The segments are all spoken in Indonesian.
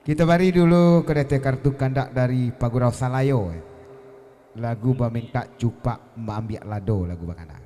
Kita bari dulu kedete kartu kandak dari Pagurau Salayo. Lagu baminta cupak mambiak lado lagu bakana.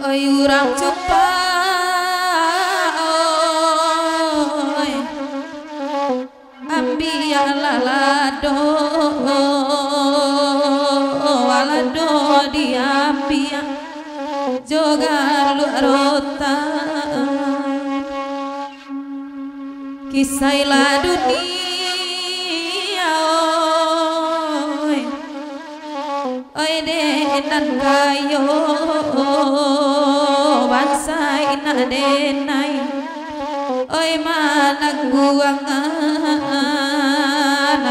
Oi urang cupak oi ambiak lalado walado diambiak jogar lu rota kisah la dunia oi denan kayo bangsa ina denai oi manag buangan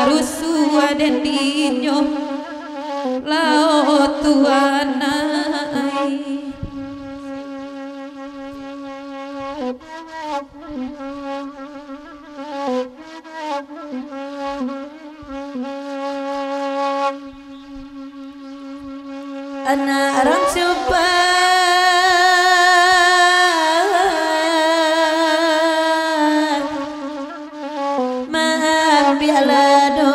rusua den dinyo lao tuanai anak orang coba mambiak lado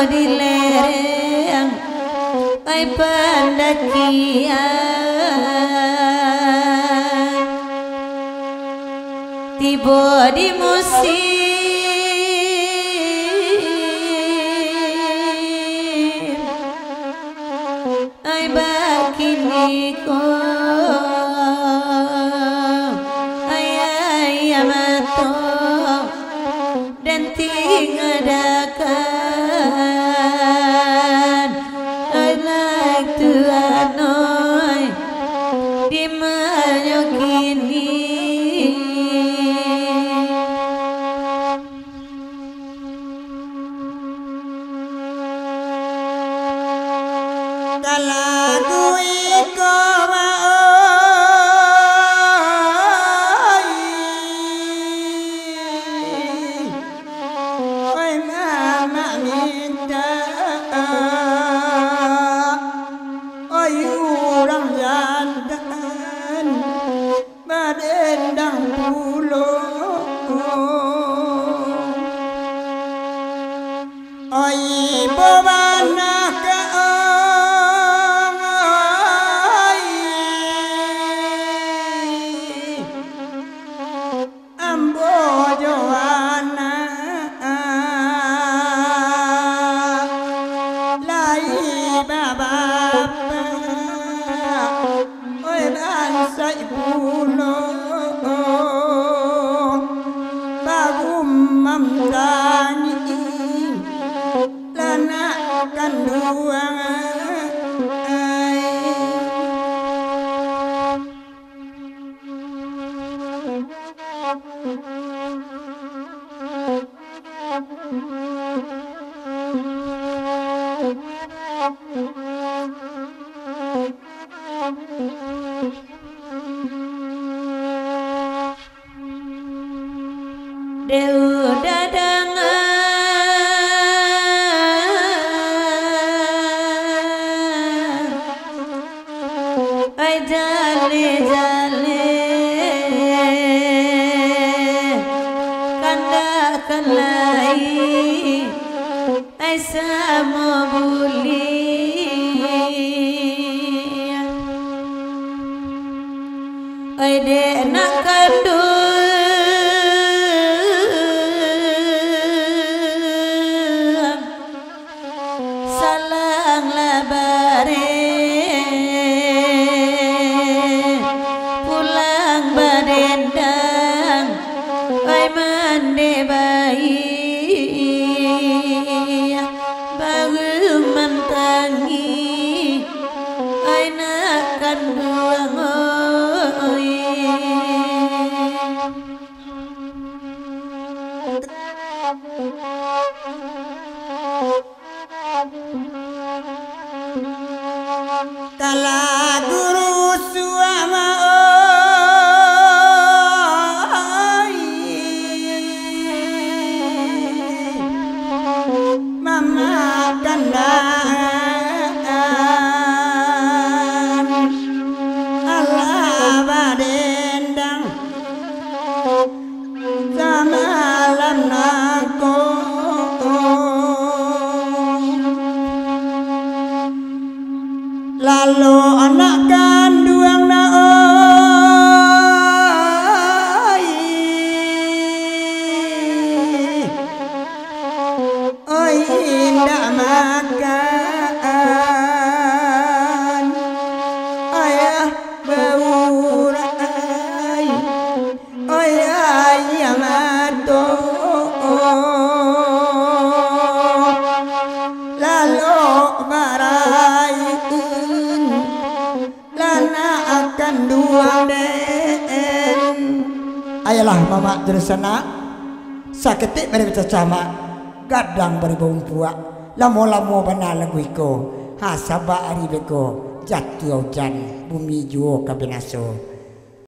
di lereng ai pendakian tiba di musim ai bakini ko ay amato dan tingadakan I like to anoy di kini lagu iko oi mama minta oi urang jantan badendang pulo oi bobana ka bagum mamdani lana kanduang Dewa dadangan ai jale jale kanda kalai ai samo buli ai de nak kandu kala guru suama mama kandang Allah badendang sama lanako lalu anak kandung na oi indah makan ayah baurai oi ayah mato lalu marai lana akan dua den ayolah mama tersana saketik mereka sama gadang beribung puak lamo-lamo bana lagu iko hasaba aribeko jatuh hujan bumi juo kabinaso